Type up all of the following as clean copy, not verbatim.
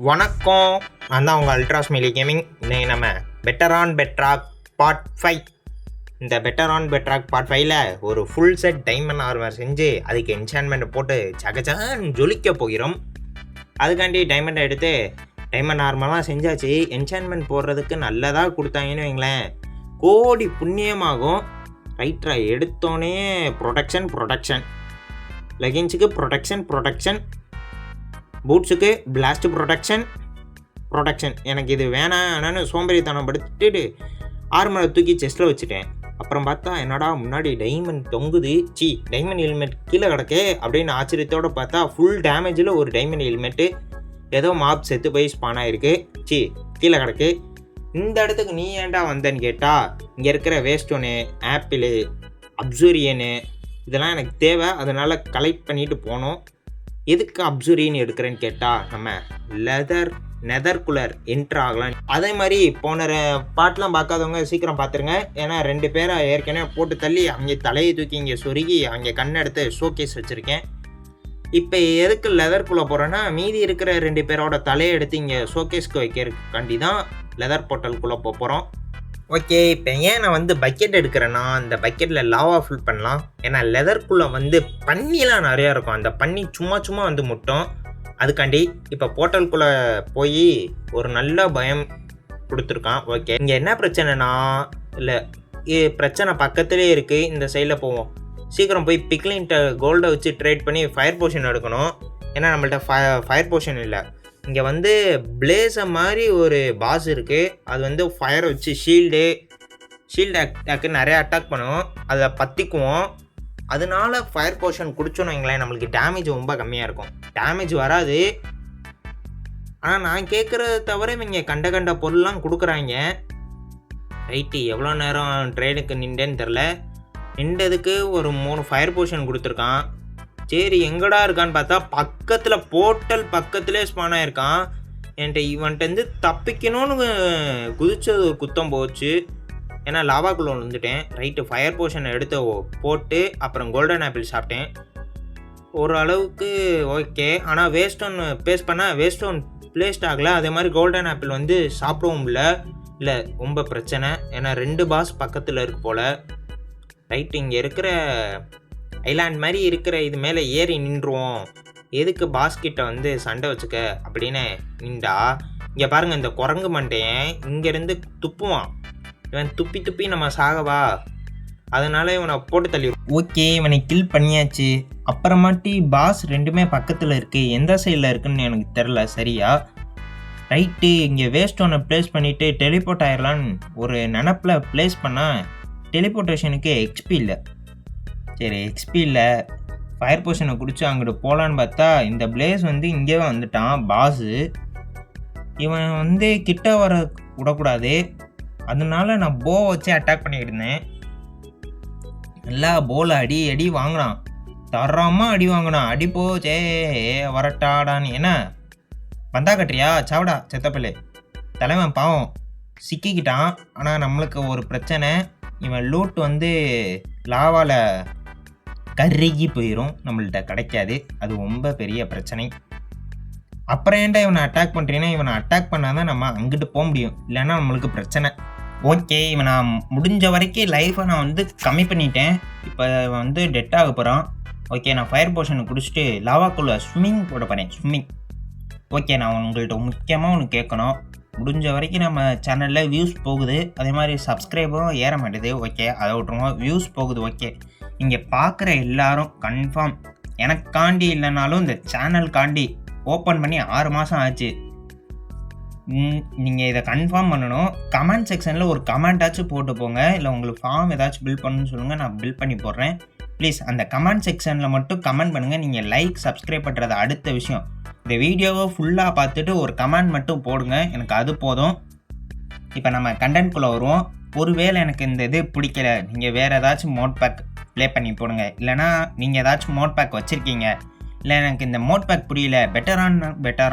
வணக்கம், நான் தான் உங்கள் அல்ட்ராஸ் மிலி கேமிங். இன்னைக்கு நம்ம பெட்டர் ஆன் பெட்ராக் பார்ட் 5. இந்த பெட்டர் ஆன் பெட்ராக் பார்ட் 5ல் ஒரு ஃபுல் செட் டைமண்ட் ஆர்மர் செஞ்சு அதுக்கு என்சான்மெண்ட் போட்டு சகச்சகன்னு ஜொலிக்க போகிறோம். அதுக்காண்டி டைமண்டை எடுத்து டைமண்ட் ஆர்மர்லாம் செஞ்சாச்சு. என்சான்மெண்ட் போடுறதுக்கு நல்லதாக கொடுத்தாங்கன்னு வைங்களேன், கோடி புண்ணியமாகும். ரைட்ரா எடுத்தோடனே ப்ரொடக்ஷன் லெகின்ஸுக்கு ப்ரொடக்ஷன் பூட்ஸுக்கு பிளாஸ்ட் ப்ரொடக்ஷன். எனக்கு இது வேணான்னு சோம்பேறித்தனம் படுத்துட்டு ஆர்மரை தூக்கி செஸ்ட்டில் வச்சுட்டேன். அப்புறம் பார்த்தா என்னடா முன்னாடி டைமண்ட் தொங்குது, டைமண்ட் ஹெல்மெட் கீழே கிடக்கே அப்படின்னு ஆச்சரியத்தோடு பார்த்தா ஃபுல் டேமேஜில் ஒரு டைமண்ட் ஹெல்மெட்டு ஏதோ மாப் செத்து போய் ஸ்பான் ஆகிருக்கு. கீழே கிடக்கு. இந்த இடத்துக்கு நீ ஏன்டா வந்தேன்னு கேட்டால், இங்கே இருக்கிற வேஸ்டோனு, ஆப்பிளு, அப்சூரியனு இதெல்லாம் எனக்கு தேவை, அதனால் கலெக்ட் பண்ணிட்டு போனோம். எதுக்கு அப்சூரியன் எடுக்கிறேன்னு கேட்டால், நம்ம நெதர் குலர் என்ட்ரு ஆகலாம். அதே மாதிரி போன பாட்டெலாம் பார்க்காதவங்க சீக்கிரம் பார்த்துருங்க. ஏன்னா 2 பேரை ஏற்கனவே போட்டு தள்ளி அங்கே தலையை தூக்கி இங்கே சொருகி அங்கே கண்ணெடுத்து ஷோகேஸ் வச்சுருக்கேன். இப்போ எதுக்கு லெதர்க்குள்ளே போகிறேன்னா, மீதி இருக்கிற 2 பேரோட தலையை எடுத்து இங்கே ஷோகேஸ்க்கு வைக்கிறதுக்காண்டி தான் லெதர் போர்ட்டலுக்குள்ளே போகிறோம். ஓகே, இப்போ ஏன் நான் பக்கெட் எடுக்கிறேன்னா, அந்த பக்கெட்டில் லாவா ஃபில் பண்ணலாம். ஏன்னா லெதர்க்குள்ளே பன்னிலாம் நிறையா இருக்கும். அந்த பன்னி சும்மா முட்டும். அதுக்காண்டி இப்போ போர்ட்டலுக்குள்ளே போய் ஒரு நல்ல பயம் கொடுத்துருக்கான். ஓகே, இங்கே என்ன பிரச்சனைனா, இல்லை பிரச்சனை பக்கத்துலேயே இருக்குது. இந்த சைடில் போவோம். சீக்கிரம் போய் பிக்லின்ட்ட கோல்டை வச்சு ட்ரேட் பண்ணி ஃபயர் போஷன் எடுக்கணும். ஏன்னா நம்மள்ட்ட ஃபயர் போஷன் இல்லை. இங்கே பிளேஸை மாதிரி ஒரு பாஸ் இருக்குது. அது ஃபயரை வச்சு ஷீல்டு அட்டாக்கு நிறைய அட்டாக் பண்ணுவோம். அதை பற்றிக்குவோம். அதனால ஃபயர் போஷன் குடிச்சோன்னு வைங்களேன், நம்மளுக்கு டேமேஜ் ரொம்ப கம்மியாக இருக்கும். டேமேஜ் வராது. ஆனால் நான் கேட்குறத தவிர இவங்க கண்ட பொருள்லாம் கொடுக்குறாங்க. ரைட்டு, எவ்வளோ நேரம் ட்ரெயினுக்கு நின்றேன்னு தெரில. நின்றதுக்கு ஒரு 3 ஃபயர் போஷன் கொடுத்துருக்கான். சரி, எங்கடா இருக்கான்னு பார்த்தா பக்கத்தில் போர்ட்டல் பக்கத்துலேயே ஸ்பான் ஆகிருக்கான். இவன்ட்டு தப்பிக்கணும்னு குதிச்சது குத்தம் போச்சு. ஏன்னா லாவாக்குள்ளே வந்துட்டேன். ரைட்டு, ஃபயர் போஷனை எடுத்து போட்டு அப்புறம் கோல்டன் ஆப்பிள் சாப்பிட்டேன். ஓரளவுக்கு ஓகே. ஆனால் வேஸ்டோன் பிளேஸ்ட் ஆகலை. அதே மாதிரி கோல்டன் ஆப்பிள் சாப்பிடவும் இல்லை ரொம்ப பிரச்சனை. ஏன்னா 2 பாஸ் பக்கத்தில் இருக்கு போல். ரைட்டு, இங்கே இருக்கிற ஐலாண்ட் மாதிரி இருக்கிற இது மேலே ஏறி நின்றுவோம். எதுக்கு பாஸ்கிட்ட சண்டை வச்சுக்க அப்படின்னு நின்றா. இங்கே பாருங்கள், இந்த குரங்கு மண்டையன் இங்கேருந்து துப்புவான். இவன் துப்பி நம்ம சாகவா, அதனால் இவனை போட்டு தள்ளி. ஓகே, இவனை கில் பண்ணியாச்சு. அப்புறமாட்டி பாஸ் 2மே பக்கத்தில் இருக்குது. எந்த சைடில் இருக்குன்னு எனக்கு தெரில சரியா. ரைட்டு, இங்கே வேஸ்டோனை ப்ளேஸ் பண்ணிவிட்டு டெலிபோர்ட் ஆயிடலான்னு ஒரு நினப்பில் ப்ளேஸ் பண்ணால் டெலிபோர்ட்டேஷனுக்கு எக்ஸ்பி இல்லை. சரி, எக்ஸ்பி இல்லை, ஃபயர் போஷனை குடிச்சு அங்கிட்டு போகலான்னு பார்த்தா இந்த பிளேஸ் இங்கே வந்துட்டான் பாஸு. இவன் கிட்ட வர விடக்கூடாது. அதனால நான் போ வச்சு அட்டாக் பண்ணிக்கிட்டு இருந்தேன். நல்லா போல அடி வாங்கினான். தரமாக அடி வாங்கினான். அடி போச்சே வரட்டாடான்னு. என்ன வந்தா கட்டுறியா, சாவடா செத்தப்பிள்ளை. தலைவன் பாவம் சிக்கிக்கிட்டான். ஆனால் நம்மளுக்கு ஒரு பிரச்சனை, இவன் லூட் லாவால் கருகி போயிடும், நம்மள்கிட்ட கிடைக்காது. அது ரொம்ப பெரிய பிரச்சனை. அப்புறம் ஏன்டா இவனை அட்டாக் பண்ணுறீங்கன்னா, இவனை அட்டாக் பண்ணால் தான் நம்ம அங்கிட்டு போக முடியும், இல்லைன்னா நம்மளுக்கு பிரச்சனை. ஓகே, இவன் நான் முடிஞ்ச வரைக்கும் லைஃப்பை நான் கம்மி பண்ணிட்டேன். இப்போ டெட் ஆக போகிறான். ஓகே, நான் ஃபயர் போஷனை குடிச்சிட்டு லாவாக்குள்ளே ஸ்விம்மிங் போட போகிறேன். ஓகே, நான் உங்கள்கிட்ட முக்கியமாக ஒன்று கேட்கணும். முடிஞ்ச வரைக்கும் நம்ம சேனலில் வியூஸ் போகுது, அதே மாதிரி சப்ஸ்கிரைபரும் ஏற மாட்டேது. ஓகே, அதை விட்ருவோம். வியூஸ் போகுது. ஓகே, இங்கே பார்க்குற எல்லாரும் கன்ஃபார்ம் எனக்காண்டி இல்லைனாலும் இந்த சேனலுக்காண்டி ஓப்பன் பண்ணி 6 மாதம் ஆச்சு. நீங்கள் இதை கன்ஃபார்ம் பண்ணணும். கமெண்ட் செக்ஷனில் ஒரு கமெண்ட்டாச்சும் போட்டு போங்க. இல்லை உங்களுக்கு ஃபார்ம் ஏதாச்சும் பில்ட் பண்ணணும்னு சொல்லுங்கள், நான் பில்ட் பண்ணி போடுறேன். ப்ளீஸ் அந்த கமெண்ட் செக்ஷனில் மட்டும் கமெண்ட் பண்ணுங்கள். நீங்கள் லைக் சப்ஸ்கிரைப் பண்ணுறது அடுத்த விஷயம். இந்த வீடியோவை ஃபுல்லாக பார்த்துட்டு ஒரு கமெண்ட் மட்டும் போடுங்க, எனக்கு அது போதும். இப்போ நம்ம கண்டென்ட்குள்ளே வருவோம். ஒருவேளை எனக்கு இந்த இது பிடிக்கல, நீங்கள் வேறு ஏதாச்சும் மோட் பேக் ப்ளே பண்ணி போடுங்க. இல்லைனா நீங்கள் ஏதாச்சும் மோட் பேக் வச்சுருக்கீங்க, இல்லை எனக்கு இந்த மோட் பேக் புரியல, பெட்டர்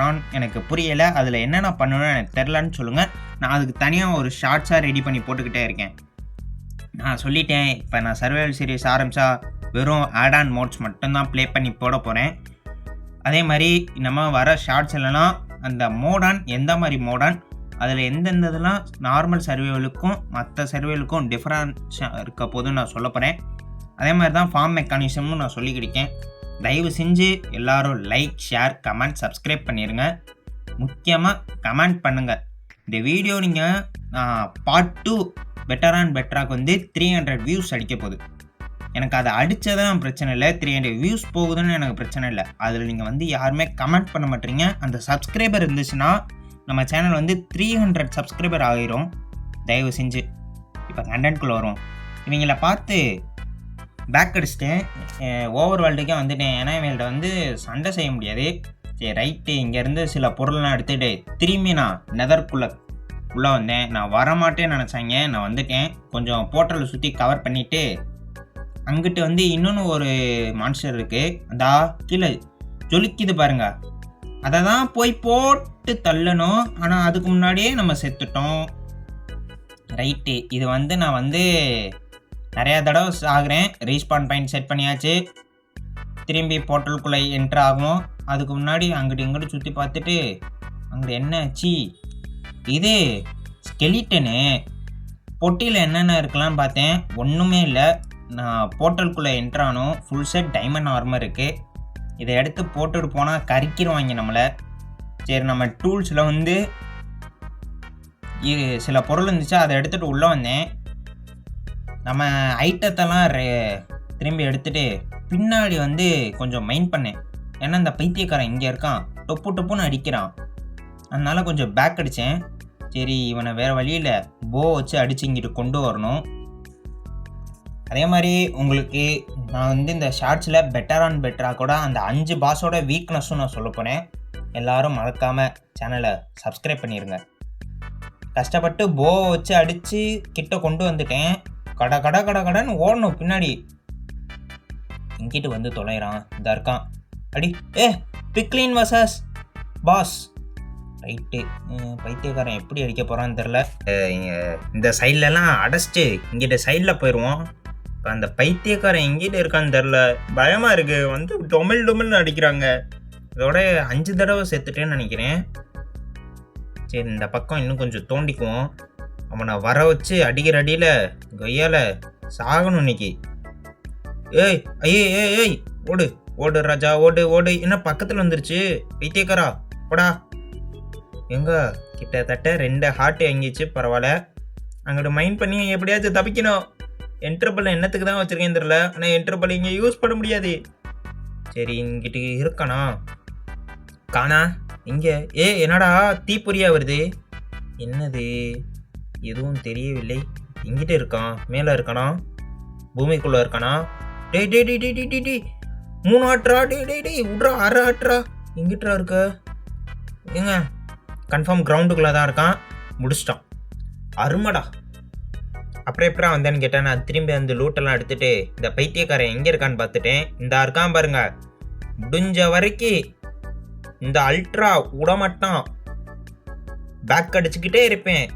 ஆன் எனக்கு புரியலை, அதில் என்னென்ன பண்ணணும்னு எனக்கு தெரிலன்னு சொல்லுங்கள். நான் அதுக்கு தனியாக ஒரு ஷார்ட்ஸாக ரெடி பண்ணி போட்டுக்கிட்டே இருக்கேன். நான் சொல்லிட்டேன், இப்போ நான் சர்வைவல் சீரிஸ் ஆரம்பித்தா வெறும் ஆட் ஆன் மோட்ஸ் மட்டும்தான் ப்ளே பண்ணி போட போகிறேன். அதே மாதிரி நம்ம வர ஷார்ட்ஸ் இல்லைனா அந்த மோடான் எந்த மாதிரி மோடான், அதில் எந்தெந்த இதெல்லாம் நார்மல் சர்வேலுக்கும் மற்ற சர்வேலுக்கும் டிஃப்ரென்ஸ் இருக்க போதுன்னு நான் சொல்ல போகிறேன். அதே மாதிரி தான் ஃபார்ம் மெக்கானிசமும் நான் சொல்லிக்கிடிக்கேன். தயவு செஞ்சு எல்லோரும் லைக், ஷேர், கமெண்ட், சப்ஸ்கிரைப் பண்ணிடுங்க. முக்கியமாக கமெண்ட் பண்ணுங்கள். இந்த வீடியோ நீங்கள் பார்ட் 2 பெட்டர் அண்ட் பெட்டராக 300 வியூஸ் அடிக்க போகுது. எனக்கு அதை அடித்ததான் பிரச்சனை இல்லை, 300 வியூஸ் போகுதுன்னு எனக்கு பிரச்சனை இல்லை. அதில் நீங்கள் யாருமே கமெண்ட் பண்ண மாட்டீங்க. அந்த சப்ஸ்கிரைபர் இருந்துச்சுன்னா நம்ம சேனல் 300 சப்ஸ்கிரைபர் ஆகிரும். தயவு செஞ்சு இப்போ கண்டென்ட்குள்ளே வரும். இவங்கள பார்த்து பேக் அடிச்சிட்டேன், ஓவர் வேர்ல்டுக்கே வந்துட்டேன். ஏன்னா இவங்கள்ட்ட சண்டை செய்ய முடியாது. சரி ரைட்டு, இங்கேருந்து சில பொருள்லாம் எடுத்துகிட்டு திரும்பி நான் நெதர்க்குள்ளே வந்தேன். நான் வரமாட்டேன்னு நினச்சாங்க, நான் வந்துட்டேன். கொஞ்சம் போர்ட்டலை சுற்றி கவர் பண்ணிவிட்டு அங்கிட்டு இன்னொன்று ஒரு மான்ஸ்டர் இருக்குது, அதா கீழே ஜொலிக்குது பாருங்க, அதை தான் போய் போட்டு தள்ளணும். ஆனால் அதுக்கு முன்னாடியே நம்ம செத்துட்டோம். ரைட்டு, இது நான் நிறையா தடவை ஆகிறேன். ரீஸ்பான் பாயிண்ட் செட் பண்ணியாச்சு. திரும்பி போர்ட்டலுக்குள்ளே என்ட்ரு ஆகும். அதுக்கு முன்னாடி அங்கிட்டு இங்கிட்டு சுற்றி பார்த்துட்டு அங்கிட்டு என்ன ஆச்சு, இது ஸ்கெலிட்டனு. பொட்டியில் என்னென்ன இருக்கலாம்னு பார்த்தேன், ஒன்றுமே இல்லை. நான் போர்ட்டலுக்குள்ளே என்ட்ரானோம். ஃபுல் செட் டைமண்ட் ஆர்மர் இருக்குது. இதை எடுத்து போட்டுட்டு போனால் கறிக்கிடுவாங்க நம்மளை. சரி, நம்ம டூல்ஸில் சில பொருள் இருந்துச்சு, அதை எடுத்துகிட்டு உள்ளே வந்தேன். நம்ம ஐட்டத்தெல்லாம் திரும்பி எடுத்துகிட்டு பின்னாடி கொஞ்சம் மைண்ட் பண்ணேன். ஏன்னா இந்த பைத்தியக்காரன் இங்கே இருக்கான், டொப்பு டொப்புன்னு அடிக்கிறான். அதனால் கொஞ்சம் பேக் அடித்தேன். சரி, இவனை வேறு வழியில் போ வச்சு அடித்து இங்கிட்டு கொண்டு வரணும். அதே மாதிரி உங்களுக்கு நான் இந்த ஷார்ட்ஸில் பெட்டர் அண்ட் பெட்டராக கூட அந்த 5 பாஸோட வீக்னஸும் நான் சொல்ல போனேன். எல்லோரும் மறக்காமல் சேனலை சப்ஸ்கிரைப் பண்ணிடுங்க. கஷ்டப்பட்டு போ வச்சு அடித்து கிட்ட கொண்டு வந்துட்டேன். கடன்னு ஓடணும் பின்னாடி. இங்கிட்டு தொலைகிறான், இந்த இருக்கான். அடி பிக்லின் வர்சஸ் பாஸ். ரைட்டு, பைத்தியக்காரன் எப்படி அடிக்க போகிறான்னு தெரில. இந்த சைட்லலாம் அடைச்சிட்டு இங்கிட்ட சைடில் போயிடுவோம். இப்போ அந்த பைத்தியக்காரன் எங்கிட்ட இருக்கான்னு தெரில, பயமாக இருக்குது. டொமில்னு அடிக்கிறாங்க. இதோட 5 தடவை செத்துட்டேன்னு நினைக்கிறேன். சரி, இந்த பக்கம் இன்னும் கொஞ்சம் தோண்டிக்குவோம். அவனை வர வச்சு அடிக்கிற அடியில் கொய்யால சாகணும் இன்னைக்கு. ஏய் ஏய் ஓடு ராஜா, ஓடு. என்ன பக்கத்தில் வந்துருச்சு பைத்தியக்காரா, போடா. எங்க கிட்டத்தட்ட 2 ஹார்ட் வாங்கிச்சு, பரவாயில்ல. அங்கிட்ட மைண்ட் பண்ணி எப்படியாச்சும் தப்பிக்கணும். என்ட்ரபிள் என்னத்துக்கு தான் வச்சுருக்கேன்னு தெரியல, ஆனால் என்ட்ரபிள் இங்கே யூஸ் பண்ண முடியாது. சரி, இங்கிட்டு இருக்கானா காணா இங்கே. என்னடா தீப்பொறியா வருது, என்னது எதுவும் தெரியவில்லை. இங்கிட்ட இருக்கான், மேலே இருக்கானா, பூமிக்குள்ளே இருக்கானா? டேய் 3 ஆட்ரா, டேய் விட்றா, 6 ஆட்ரா. இங்கிட்டா இருக்க ஏங்க, கன்ஃபார்ம் கிரவுண்டுக்குள்ளே தான் இருக்கான். முடிச்சிட்டான், அருமடா. அப்புறம் எப்படா வந்தேன்னு கேட்டேன். நான் திரும்பி அந்த லூட்டெல்லாம் எடுத்துகிட்டு இந்த பைத்தியக்காரன் எங்கே இருக்கான்னு பார்த்துட்டேன். இந்த இருக்கான் பாருங்க. முடிஞ்ச வரைக்கும் இந்த அல்ட்ரா விடமாட்டான், பேக் அடிச்சுக்கிட்டே இருப்பேன்.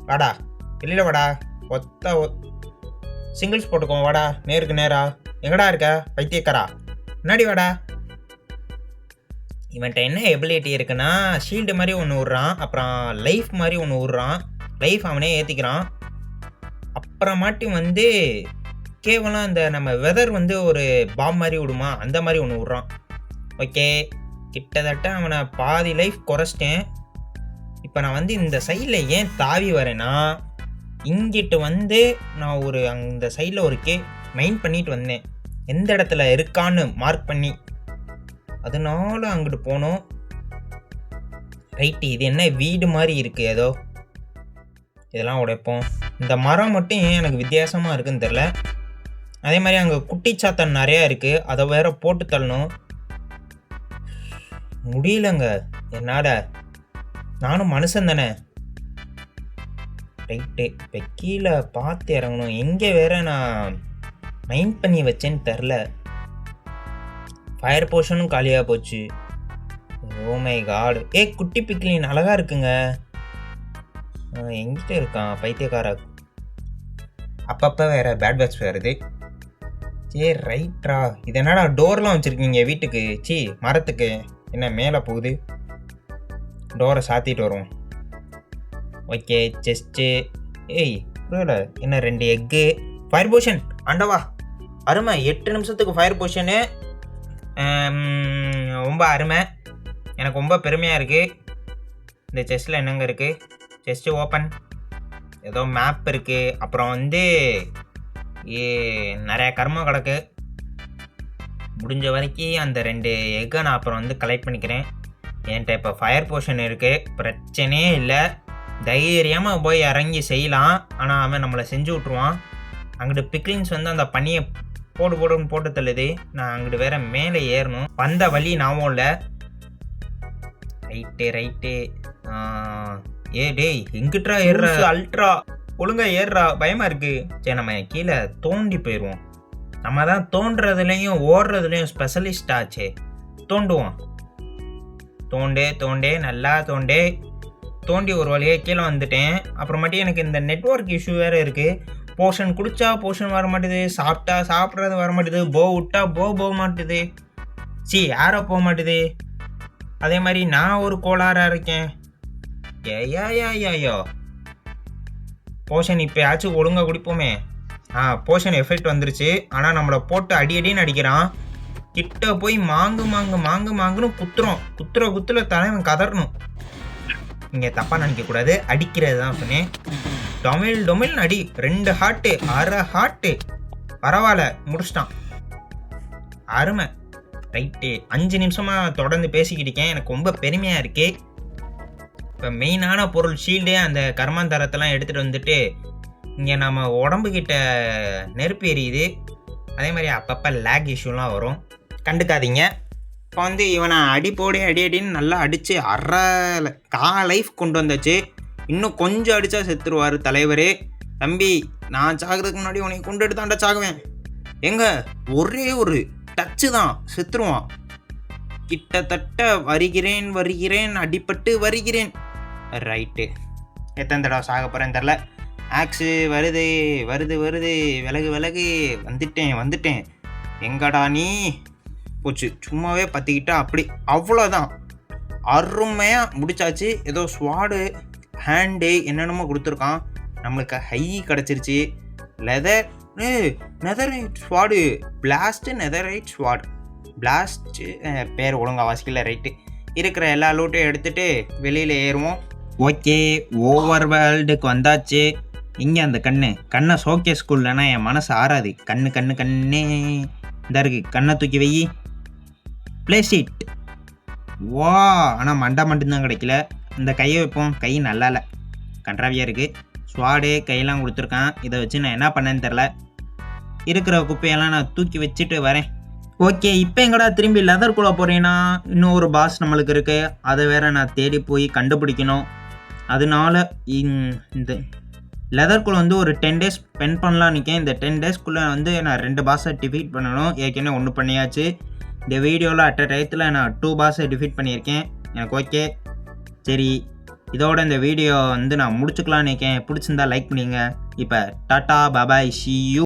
வாடா, வெளியில் வாடா, சிங்கிள்ஸ் போட்டுக்கோ, வாடா, நேருக்கு நேரா. எங்கடா இருக்க பைத்தியக்காரா, முன்னாடி வாடா. இவன்கிட்ட என்ன எபிலிட்டி இருக்குன்னா, ஷீல்டு மாதிரி ஒன்று விட்றான், அப்புறம் லைஃப் மாதிரி ஒன்று விட்றான். லைஃப் அவனே ஏற்றிக்கிறான். அப்புறமாட்டி கேவலம் அந்த நம்ம வெதர் ஒரு பாம் மாதிரி விடுமா, அந்த மாதிரி ஒன்று விட்றான். ஓகே, கிட்டத்தட்ட அவனை பாதி லைஃப் குறைச்சிட்டேன். இப்போ நான் இந்த சைடில் ஏன் தாவி வரேன்னா, இங்கிட்டு நான் அந்த சைடில் ஒரு மைண்ட் பண்ணிட்டு வந்தேன், எந்த இடத்துல இருக்கான்னு மார்க் பண்ணி. அதனால அங்கிட்டு போனோம். ரைட்டு, இது என்ன வீடு மாதிரி இருக்குது ஏதோ, இதெல்லாம் உடைப்போம். இந்த மரம் மட்டும் ஏன் எனக்கு வித்தியாசமாக இருக்குன்னு தெரில. அதே மாதிரி அங்கே குட்டிச்சாத்தன் நிறையா இருக்குது, அதை வேற போட்டு தள்ளணும். முடியலங்க என்னால், நானும் மனுஷன் தானே. ரைட்டு, இப்போ கீழே பார்த்து இறங்கணும். எங்கே வேற நான் மைண்ட் பண்ணி வச்சேன்னு தெரில. ஃபயர் போர்ஷனும் காலியாக போச்சு. Oh my god. குட்டி பிக்லின் அழகாக இருக்குங்க. எங்கிட்ட இருக்கான் பைத்தியக்காரா. அப்பப்போ வேறு பேட் பேட்ச் வருது. சரி ரைட்ரா, இது என்னடா டோர்லாம் வச்சுருக்கீங்க வீட்டுக்கு, மரத்துக்கு, என்ன மேலே போகுது, டோரை சாத்திட்டு வருவோம். Okay chest. ஏய் புரியல, என்ன 2 எக்கு, ஃபயர் போஷன். ஆண்டவா அருமை, 8 நிமிஷத்துக்கு ஃபயர் போஷனு, ரொம்ப அருமை. எனக்கு ரொம்ப பெருமையாக இருக்குது. இந்த செஸ்ட்டில் என்னங்க இருக்குது? செஸ்ட்டு ஓப்பன், ஏதோ மேப் இருக்குது, அப்புறம் நிறையா கர்மம் கிடக்கு. முடிஞ்ச வரைக்கும் அந்த 2 எக்கை நான் அப்புறம் கலெக்ட் பண்ணிக்கிறேன். என்கிட்ட இப்போ ஃபயர் போஷன் இருக்குது, பிரச்சனையே இல்லை. தைரியமாக போய் இறங்கி செய்யலாம். ஆனால் அவன் நம்மளை செஞ்சு விட்ருவான். அங்கிட்டு பிக்லின்ஸ் அந்த பனியை போடுன்னு போட்டு தள்ளுது. நான் அங்கிட்டு வேற மேலே ஏறணும். வந்த வழி நாமும் இல்லை. ரைட்டு. டேய் எங்கிட்டா ஏறுற அல்ட்ரா, ஒழுங்கா ஏறுறா, பயமா இருக்கு. சரி நம்ம கீழே தோண்டி போயிடுவோம். நம்ம தான் தோன்றதுலையும் ஓடுறதுலையும் ஸ்பெஷலிஸ்ட் ஆச்சே. தோண்டுவோம். தோண்டே நல்லா தோண்டி ஒரு வழியாக கீழே வந்துட்டேன். அப்புறமாட்டி எனக்கு இந்த நெட்வொர்க் இஷ்யூ வேறு இருக்குது. போர்ஷன் குடித்தா போர்ஷன் வர மாட்டேது, சாப்பிட்றது வர மாட்டேது, விட்டா போக மாட்டேது, யாரோ போக மாட்டேது. அதே மாதிரி நான் ஒரு கோளாறாக இருக்கேன். ஏயோ போர்ஷன் இப்போயாச்சும் ஒழுங்காக குடிப்போமே. போர்ஷன் எஃபெக்ட் வந்துருச்சு. ஆனால் நம்மளை போட்டு அடின்னு அடிக்கிறான். கிட்ட போய் மாங்குன்னு குத்துற தலைவன் கதறணும். இங்கே தப்பாக நினைக்கக்கூடாது, அடிக்கிறது தான் சொன்னேன். டொமில் அடி, 2 ஹார்ட்டு, 1/2 ஹார்ட்டு. பரவாயில்ல, முடிச்சிட்டான். அருமை. ரைட்டு, 5 நிமிஷமாக தொடர்ந்து பேசிக்கிட்டு இருக்கேன். எனக்கு ரொம்ப பெருமையாக இருக்கே. இப்போ மெயினான பொருள் ஷீல்டு, அந்த கர்மாந்தரத்தெல்லாம் எடுத்துகிட்டு வந்துட்டு இங்கே நம்ம உடம்புக்கிட்ட நெருப்பு எரியுது. அதே மாதிரி அப்பப்போ லேக் இஷ்யூலாம் வரும், கண்டுக்காதீங்க. இப்போ இவனை அடின்னு நல்லா அடித்து லைஃப் கொண்டு வந்தாச்சு. இன்னும் கொஞ்சம் அடித்தா செத்துருவார் தலைவரே. தம்பி நான் சாகிறதுக்கு முன்னாடி உன்னை கொண்டு எடுத்தாண்டா சாகுவேன். ஒரே ஒரு டச்சு தான் செத்துருவான். கிட்டத்தட்ட வருகிறேன் அடிபட்டு வருகிறேன். ரைட்டு, எத்தனை தடவை சாக போகிறேன்னு தெரில. ஆக்ஸு வருது விலகு. வந்துட்டேன். எங்கடா நீ? போச்சு, சும்மாவே பற்றிக்கிட்டா அப்படி, அவ்வளோதான். அருமையாக முடிச்சாச்சு. ஏதோ ஸ்வாடு ஹேண்டு என்னென்னமோ கொடுத்துருக்கான். நம்மளுக்கு ஹை கிடச்சிருச்சு. நெதரைட் ஸ்வாடு, நெதரைட் ஸ்வாடு, பேர் ஒழுங்காக வாசிக்கல. ரைட்டு, இருக்கிற எல்லா லூட்டையும் எடுத்துகிட்டு வெளியில் ஏறுவோம். ஓகே, ஓவர் வேர்ல்டுக்கு வந்தாச்சு. இங்கே அந்த கண்ணை சோகே ஸ்கூல்லனா என் மனசு ஆறாது. கண்ணே இந்த இருக்கு, கண்ணை தூக்கி வை. Place it. வா, ஆனால் மண்டை மட்டும்தான் கிடைக்கல. இந்த கையை வைப்போம். கை நல்லா இல்லை, கன்றாவியாக இருக்குது. ஸ்வாடு கையெல்லாம் கொடுத்துருக்கான். இதை வச்சு நான் என்ன பண்ணேன்னு தெரில. இருக்கிற குப்பையெல்லாம் நான் தூக்கி வச்சுட்டு வரேன். ஓகே, இப்போ எங்கடா திரும்பி லெதர்குள்ளே போகிறேன்னா இன்னும் ஒரு பாஸ் நம்மளுக்கு இருக்குது. அதை வேற நான் தேடி போய் கண்டுபிடிக்கணும். அதனால இந்த லெதர்குள்ளே ஒரு 10 days ஸ்பெண்ட் பண்ணலாம் நிற்கேன். இந்த 10 daysக்குள்ளே நான் 2 பாஸை டிஃபீட் பண்ணணும். ஏற்கனவே 1 பண்ணியாச்சு. இந்த வீடியோவில் அட் டயத்தில் நான் 2 பாஸை டிஃபீட் பண்ணியிருக்கேன். எனக்கு ஓகே. சரி, இதோட இந்த வீடியோ நான் முடிச்சுக்கலான்னு நினைக்கேன். பிடிச்சிருந்தா லைக் பண்ணிங்க. இப்போ டாட்டா பாபாய், see you.